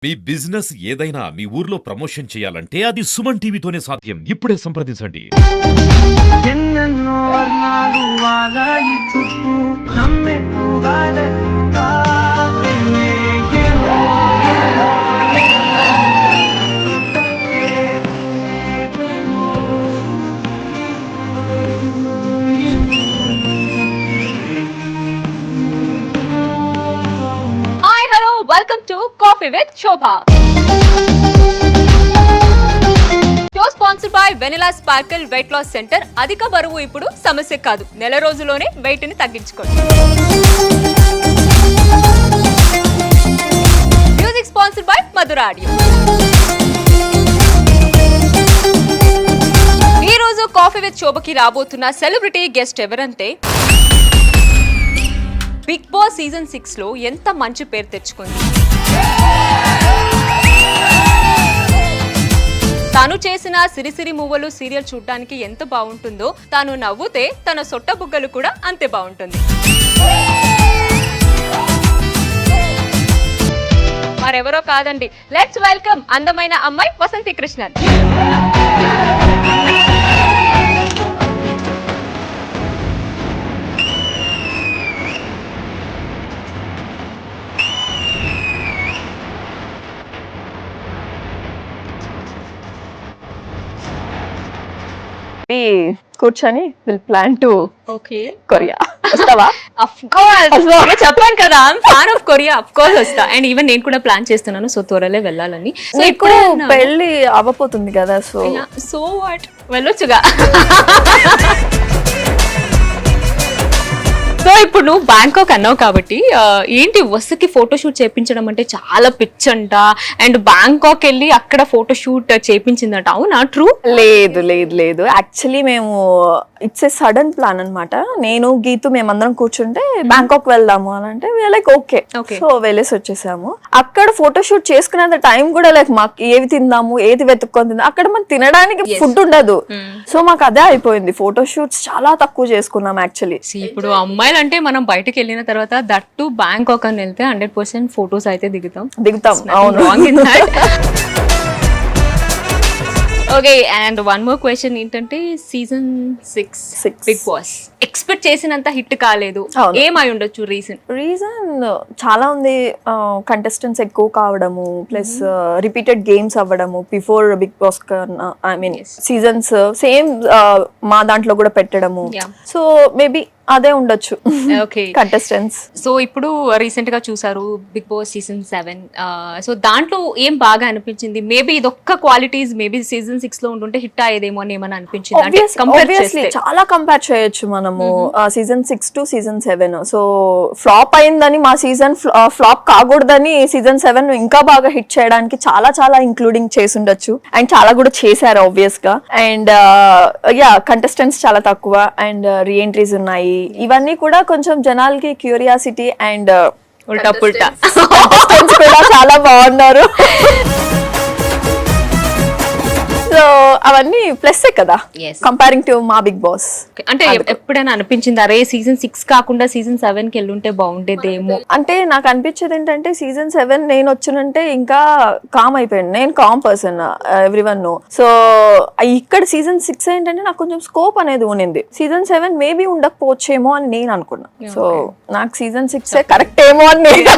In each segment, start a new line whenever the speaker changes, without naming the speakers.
మీ business ఏదైనా మీ ఊర్లో promotion చేయాలంటే అది సుమన్ టీవీతోనే సాధ్యం. ఇప్పుడే సంప్రదించండి.
ఎన్నెన్నో వర్ణాలు వాగాయి చుట్టూ నమ్మెట్టుగా
hi hello welcome to coffee with Shobha. Show sponsored by vanilla sparkle weight loss centre. అధిక బరువు ఇప్పుడు సమస్య కాదు, నెల రోజుల్లోనే వెయిట్ ని తగ్గించుకోండి. Music sponsored by Madhura audio. ఈ రోజు కాఫీ విత్ శోభకి రాబోతున్న సెలబ్రిటీ గెస్ట్ ఎవరంటే బిగ్ బాస్ సీజన్ 6 లో ఎంత మంచి పేరు తెచ్చుకుంది. తాను చేసిన సిరిసిరి మువ్వలు సీరియల్ చూడటానికి ఎంత బాగుంటుందో, తాను నవ్వుతే తన సొట్ట బుగ్గలు కూడా అంతే బాగుంటుంది. మరెవరో కాదండి, లెట్స్ వెల్కమ్ అందమైన అమ్మాయి వసంతి కృష్ణన్.
కూర్చొని will plan to
okay,
Korea. వస్తావా?
అఫ్ కోర్స్ చెప్పాను కదా, fan of Korea, of course వస్తా. అండ్ ఈవెన్ నేను కూడా ప్లాన్ చేస్తున్నాను, సో త్వరలో వెళ్ళాలని. సో
ఇప్పుడు పెళ్లి అవ్వపోతుంది కదా,
సో వాట్, వెళ్ళొచ్చుగా. సో ఇప్పుడు నువ్వు బ్యాంకాక్ అన్నావు కాబట్టి ఏంటి వసకి ఫోటోషూట్ చేయించడం అంటే చాలా పిచ్చంట. అండ్ బ్యాంకాక్ వెళ్ళి అక్కడ ఫోటోషూట్ చేయించిందట, అవునా? ట్రూ?
లేదు లేదు లేదు, యాక్చువల్లీ మేము ఇట్స్ ఏ సడన్ ప్లాన్ అన్నమాట. నేను గీతు మేమందరం కూర్చుంటే బ్యాంకాక్ వెళ్దాము అని అంటే లైక్ ఓకే, సో వెళ్ళేసి వచ్చేసాము. అక్కడ ఫోటోషూట్ చేసుకునేంత టైం కూడా లైక్ మాకు ఏవి తిందాము ఏది వెతుక్కొని తిందాం, అక్కడ మనకు తినడానికి ఫుడ్ ఉండదు. సో మాకు అదే అయిపోయింది, ఫోటోషూట్స్ చాలా తక్కువ చేసుకున్నాం యాక్చువల్లీ.
ఇప్పుడు అమ్మాయిలు అంటే మనం బయటకు వెళ్ళిన తర్వాత దట్టు బ్యాంకాక్ అని వెళ్తే 100% ఫోటోస్ అయితే దిగుతాం.
అవును.
Okay, and one more question ఏంటంటే సీజన్ 6 బిగ్ బాస్ ఎక్స్పెక్ట్ చేసినంత హిట్ కాలేదు, ఏమై ఉండొచ్చు రీజన్?
చాలా ఉంది. కంటెస్టెంట్స్ ఎక్కువ కావడము, ప్లస్ రిపీటెడ్ గేమ్స్ అవ్వడము before Bigg Boss, I mean seasons same మా దాంట్లో కూడా పెట్టడము. సో మేబీ అదే ఉండొచ్చు.
Okay,
contestants.
సో ఇప్పుడు రీసెంట్ గా చూసారు బిగ్ బాస్ సీజన్ 7. సో దాంట్లో ఏం బాగా అనిపించింది? మేబీ ఇదొక్క క్వాలిటీస్ మేబీ సీజన్ 6 లో ఉంటుంటే హిట్ అయ్యేదేమో అని ఏమైనా అనిపించింది?
చాలా కంపేర్ చేయొచ్చు మనము season 6 to season 7. So flop అయిందని మా సీజన్ ఫ్లాప్ కాకూడదని సీజన్ 7 ఇంకా బాగా హిట్ చేయడానికి చాలా చాలా ఇంక్లూడింగ్ చేసి ఉండొచ్చు. అండ్ చాలా కూడా చేశారు ఆబ్వియస్ గా. అండ్ కంటెస్టెంట్స్ చాలా తక్కువ అండ్ రీఎంట్రీస్ ఉన్నాయి. ఇవన్నీ కూడా కొంచెం జనాలకి క్యూరియాసిటీ అండ్
ఉల్టా పుల్టా
కూడా చాలా బాగున్నారు. సో అవన్నీ ప్లస్ కదా కంపేరింగ్ టు మా బిగ్ బాస్.
అంటే ఎప్పుడైనా అనిపించింది అరే సీజన్ 6 కాకుండా సీజన్ 7 కి వెళ్ళుంటే బాగుండేదేమో?
అంటే నాకు అనిపించేది ఏంటంటే సీజన్ 7 నేను వచ్చినంటే ఇంకా కామ్ అయిపోయాను. నేను calm person, everyone know. So ఇక్కడ సీజన్ 6 ఏంటంటే నాకు కొంచెం స్కోప్ అనేది ఉన్నింది. సీజన్ 7 మేబీ ఉండకపోవచ్చేమో అని నేను అనుకున్నా. సో నాకు సీజన్ 6 కరెక్ట్ ఏమో అని నేను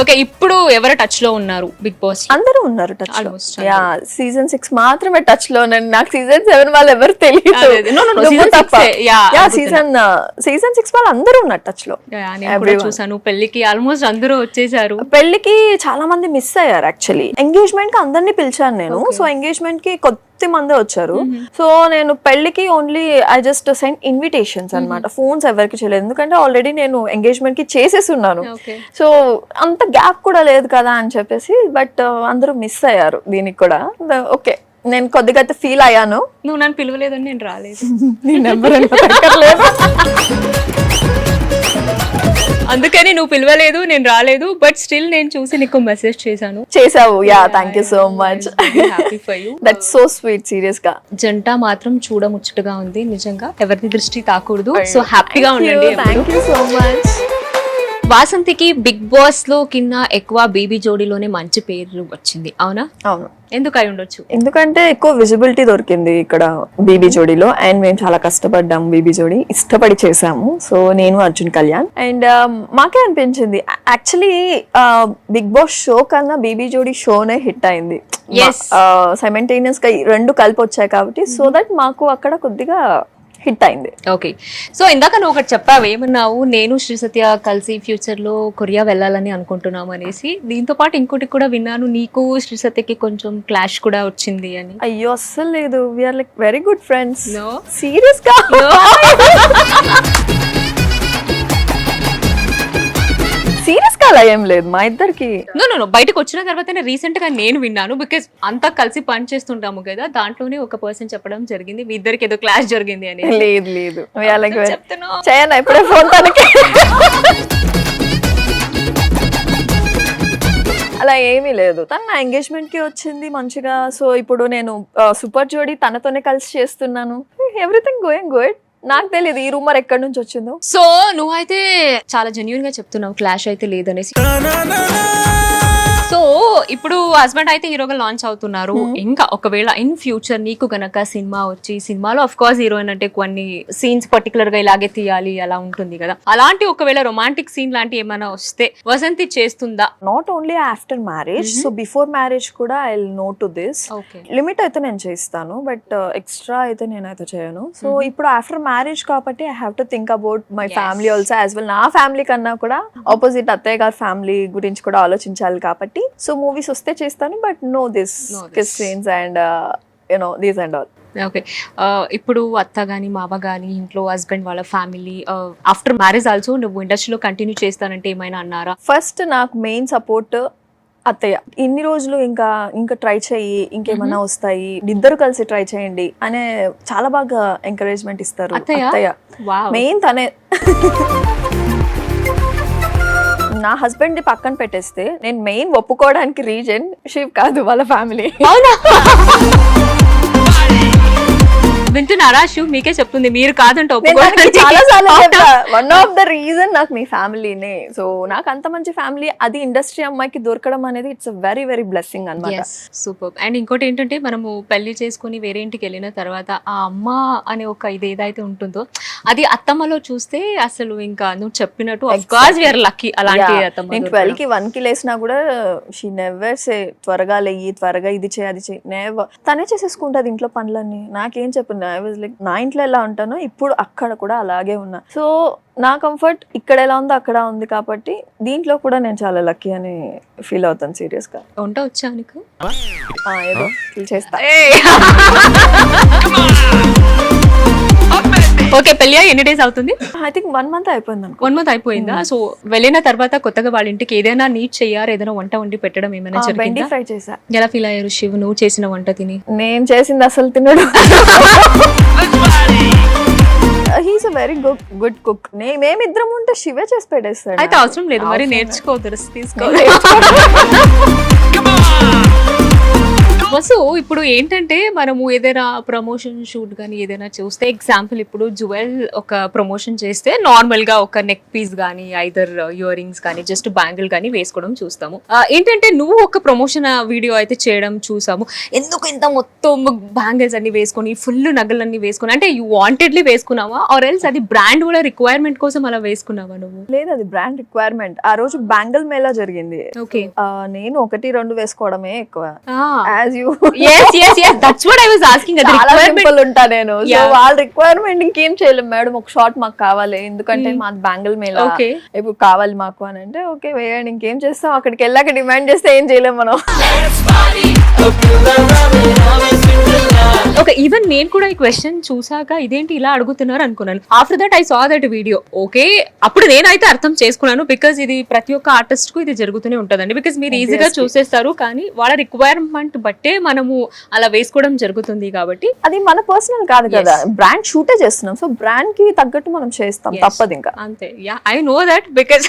ఓకే, ఇప్పుడు ఎవరు టచ్ లో ఉన్నారు బిగ్ బాస్?
అందరూ ఉన్నారు టచ్ లో. సీజన్ 6 మాత్రమే టచ్ లో ఉన్నాను. నాకు సీజన్ 7 వాళ్ళు ఎవరు తెలియదు. సీజన్ 6 వాళ్ళు అందరూ ఉన్నారు టచ్ లో.
చూసాను పెళ్లికి ఆల్మోస్ట్ అందరూ వచ్చేసారు.
పెళ్లికి చాలా మంది మిస్ అయ్యారు యాక్చువల్లీ. ఎంగేజ్మెంట్ కి అందరినీ పిలిచాను నేను. సో ఎంగేజ్మెంట్ కి కొద్ది మంది వచ్చారు. సో నేను పెళ్లికి only I just send invitations అన్నమాట. ఫోన్స్ ఎవరికి చేయలేదు, ఎందుకంటే ఆల్రెడీ నేను ఎంగేజ్మెంట్ కి చేసేసి ఉన్నాను. సో అంత గ్యాప్ కూడా లేదు కదా అని చెప్పేసి. బట్ అందరూ మిస్ అయ్యారు దీనికి కూడా. ఓకే, నేను కొద్దిగా అయితే ఫీల్ అయ్యాను.
నువ్వు నన్ను పిలవలేదని నేను రాలేదు. అందుకని నువ్వు పిలవలేదు, నేను రాలేదు. బట్ స్టిల్ నేను చూసి నీకు మెసేజ్ చేశావు.
Yeah, thank you so much.
Happy for you.
That's so sweet. Serious గా
జంట మాత్రం చూడముచ్చటగా ఉంది నిజంగా. ఎవరిది దృష్టి తాకూడదు. సో హ్యాపీగా ఉండండి.
Thank you so much.
వాసంతికి బిగ్ బాస్ లో కింద ఎక్కువ బేబీ జోడీలోనే మంచి పేరు వచ్చింది, అవునా?
అవును,
ఎందుకు అయి ఉండొచ్చు?
ఎందుకంటే ఎక్కువ విజిబిలిటీ దొరికింది ఇక్కడ బీబీ జోడీలో, అండ్ మేము చాలా కష్టపడ్డాము, బీబీ జోడీ ఇష్టపడి చేసాము. సో నేను అర్జున్ కళ్యాణ్, అండ్ మాకే అనిపించింది యాక్చువల్లీ బిగ్ బాస్ షో కన్నా బీబీ జోడీ షోనే హిట్ అయింది.
Yes.
సైమల్టేనియస్ గా ఈ రెండు కలిపి వచ్చాయి కాబట్టి, సో దట్ మాకు అక్కడ కొద్దిగా హిట్ అయింది.
ఓకే, సో ఇందాక నువ్వు ఒకటి చెప్పావు, ఏమన్నావు, నేను శ్రీ సత్య కలిసి ఫ్యూచర్ లో కొరియా వెళ్ళాలని అనుకుంటున్నాం అనేసి. దీంతో పాటు ఇంకోటి కూడా విన్నాను, నీకు శ్రీ సత్యకి కొంచెం క్లాష్ కూడా వచ్చింది అని.
అయ్యో అస్సలు లేదు, we are like very good friends.
No?
Serious గా సీరియస్ గా అలా ఏం లేదు మా ఇద్దరికి.
నో బయటకు వచ్చిన తర్వాత రీసెంట్ గా నేను విన్నాను, బికాస్ అంతా కలిసి పని చేస్తుంటాము కదా, దాంట్లోనే ఒక పర్సన్ చెప్పడం జరిగింది మీ ఇద్దరికి ఏదో క్లాష్ జరిగింది అని.
లేదు లేదు,
చెప్తున్నావు.
చేయను ఎప్పుడే ఫోన్ తనకి. అలా ఏమీ లేదు, తను నా ఎంగేజ్మెంట్ కి వచ్చింది మంచిగా. సో ఇప్పుడు నేను సూపర్ జోడీ తనతోనే కలిసి చేస్తున్నాను. Everything going good. నాకు తెలియదు ఈ రూమర్ ఎక్కడి నుంచి వచ్చిందో.
సో నువ్వైతే చాలా జెన్యూన్ గా చెప్తున్నావు, క్లాష్ అయితే లేదనేసి. సో ఇప్పుడు హస్బెండ్ అయితే హీరోగా లాంచ్ అవుతున్నారు. ఇంకా ఒకవేళ ఇన్ ఫ్యూచర్ నీకు గనక సినిమా వచ్చి, సినిమాలో అఫ్ కోర్స్ హీరోయిన్ అంటే కొన్ని సీన్స్ పర్టికులర్ గా ఇలాగే తీయాలి అలా ఉంటుంది కదా, అలాంటి ఒకవేళ రొమాంటిక్ సీన్ లాంటి ఏమైనా వస్తే వసంతి చేస్తుందా?
Not only after marriage, so before marriage కూడా I will no to this. Limit అయితే నేను చేస్తాను, బట్ ఎక్స్ట్రా అయితే నేనైతే చేయను. సో ఇప్పుడు ఆఫ్టర్ మ్యారేజ్ కాబట్టి I have to think about my family also as well. నా ఫ్యామిలీ కన్నా కూడా ఆపోజిట్ అత్తయ్య గారి ఫ్యామిలీ గురించి కూడా ఆలోచించాలి కాబట్టి. సో మూవీస్ వస్తే చేస్తాను, but no this kiss scenes and you know this and all.
Okay, ఇప్పుడు అత్త గాని మామ గాని ఇంట్లో హస్బెండ్ వాళ్ళ ఫ్యామిలీ ఆఫ్టర్ మ్యారేజ్ ఆల్సో నువ్వు ఇండస్ట్రీలో కంటిన్యూ చేస్తానంటే ఏమైనా అన్నారా?
ఫస్ట్ నాకు మెయిన్ సపోర్ట్ అత్తయ్య. ఇన్ని రోజులు ఇంకా ట్రై చెయ్యి, ఇంకేమన్నా వస్తాయి, ఇద్దరు కలిసి ట్రై చేయండి అనే చాలా బాగా ఎంకరేజ్మెంట్ ఇస్తారు అత్తయ్య. మెయిన్ తనే. నా హస్బెండ్ ది పక్కన పెట్టేస్తే నేను మెయిన్ ఒప్పుకోవడానికి రీజన్ శివ్ కాదు, వాళ్ళ ఫ్యామిలీ.
వింటున్నారా? శివ్ మీకే చెప్తుంది, మీరు కాదంటే
వన్ ఆఫ్ ద రీజన్ నాకు మీ ఫ్యామిలీనే. సో నాకు అంత మంచి ఫ్యామిలీ, అది ఇండస్ట్రీ అమ్మాయికి దొరకడం అనేది ఇట్స్ వెరీ వెరీ బ్లెస్సింగ్ అన్నమాట.
సూపర్. అండ్ ఇంకోటి ఏంటంటే మనము పెళ్లి చేసుకుని వేరే ఇంటికి వెళ్ళిన తర్వాత ఆ అమ్మ అనే ఒక ఇది ఏదైతే ఉంటుందో అది అత్తమ్మలో చూస్తే అసలు ఇంకా నువ్వు చెప్పినట్టు of course we are lucky. అలాంటి అత్తమ్మ.
నేను 12 కి 1 కి లేసినా కూడా షీ నెవర్ సే త్వరగా లేయి, త్వరగా ఇది చేయి అది చేయి, నెవర్. తనే చేసేసుకుంటది ఇంట్లో పనులన్నీ. నాకేం చెప్పు, ఐ వాజ్ లైక్ నా ఇంట్లో ఎలా ఉంటానో ఇప్పుడు అక్కడ కూడా అలాగే ఉన్నా. సో నా కంఫర్ట్ ఇక్కడ ఎలా ఉందో అక్కడ ఉంది కాబట్టి దీంట్లో కూడా నేను చాలా లక్కీ అని ఫీల్ అవుతాను. సీరియస్ గా.
వంట వచ్చా నీకు?
ఏదో చేస్తా.
ఓకే, పెళ్ళి ఎన్ని డేస్ అవుతుంది?
ఐ థింక్ 1 month అయిపోయింది.
1 month అయిపోయిందా? సో వెళ్ళిన తర్వాత కొత్తగా వాళ్ళ ఇంటికి ఏదైనా నీట్ చెయ్యారు, ఏదైనా వంట వండి పెట్టడం ఏమైనా జరిగిందా?
బెండి ఫ్రై చేసా.
ఎలా ఫీల్ అయ్యారు శివ్ నువ్వు చేసిన వంట తిని?
నేను చేసింది అసలు తినడు. He's a very good cook. మేమిద్దరం ఉంటే శివే చేసి పెట్టేస్తాడు.
అయితే అవసరం లేదు మరి, నేర్చుకోవద్దు, తీసుకో. వసు ఇప్పుడు ఏంటంటే మనము ఏదైనా ప్రమోషన్ షూట్ కానీ ఏదైనా చూస్తే, ఎగ్జాంపుల్ ఇప్పుడు జ్యువెల్ ఒక ప్రమోషన్ చేస్తే నార్మల్ గా ఒక నెక్ పీస్ కానీ ఐదర్ ఇయర్ రింగ్స్ కానీ జస్ట్ బ్యాంగిల్ కానీ వేసుకోవడం చూస్తాము. ఏంటంటే నువ్వు ఒక ప్రమోషన్ వీడియో అయితే చేయడం చూసాము. ఎందుకు ఇంత మొత్తం బ్యాంగిల్స్ అన్ని వేసుకొని ఫుల్ నగలన్నీ వేసుకొని, అంటే యూ వాంటెడ్లీ వేసుకున్నావా ఆర్ ఎల్స్ అది బ్రాండ్ కూడా రిక్వైర్మెంట్ కోసం అలా వేసుకున్నావా నువ్వు?
లేదు, అది బ్రాండ్ రిక్వైర్మెంట్. ఆ రోజు బ్యాంగిల్ మేళా జరిగింది.
ఓకే,
నేను 1-2 వేసుకోవడమే ఎక్కువ. ఉంటా నేను. సో వాళ్ళ రిక్వైర్మెంట్ ఇంకేం చేయలేము మేడం, ఒక షార్ట్ మాకు కావాలి ఎందుకంటే మాది బ్యాంగిల్ మేళా ఇప్పుడు కావాలి మాకు అని అంటే ఓకే వేయండి, ఇంకేం చేస్తాం. అక్కడికి వెళ్ళాక డిమాండ్ చేస్తే ఏం చేయలేము మనం.
ఓకే, ఈవెన్ నేను కూడా ఈ క్వశ్చన్ చూసాక ఇదేంటి ఇలా అడుగుతున్నారు అనుకున్నాను. After that I saw that video. Okay, అప్పుడు నేనైతే అర్థం చేసుకున్నాను, బికాస్ ఇది ప్రతి ఒక్క ఆర్టిస్ట్ కు ఇది జరుగుతూనే ఉంటదండి. బికాస్ మీరు ఈజీగా చూసేస్తారు, కానీ వాళ్ళ రిక్వైర్మెంట్ బట్టే మనము అలా వేసుకోవడం జరుగుతుంది. కాబట్టి
అది మన పర్సనల్ కాదు కదా, బ్రాండ్ షూటే చేస్తున్నాం. సో బ్రాండ్ కి తగ్గట్టు మనం చేస్తాం, తప్పదు ఇంకా.
అంతే. Yeah, I know that because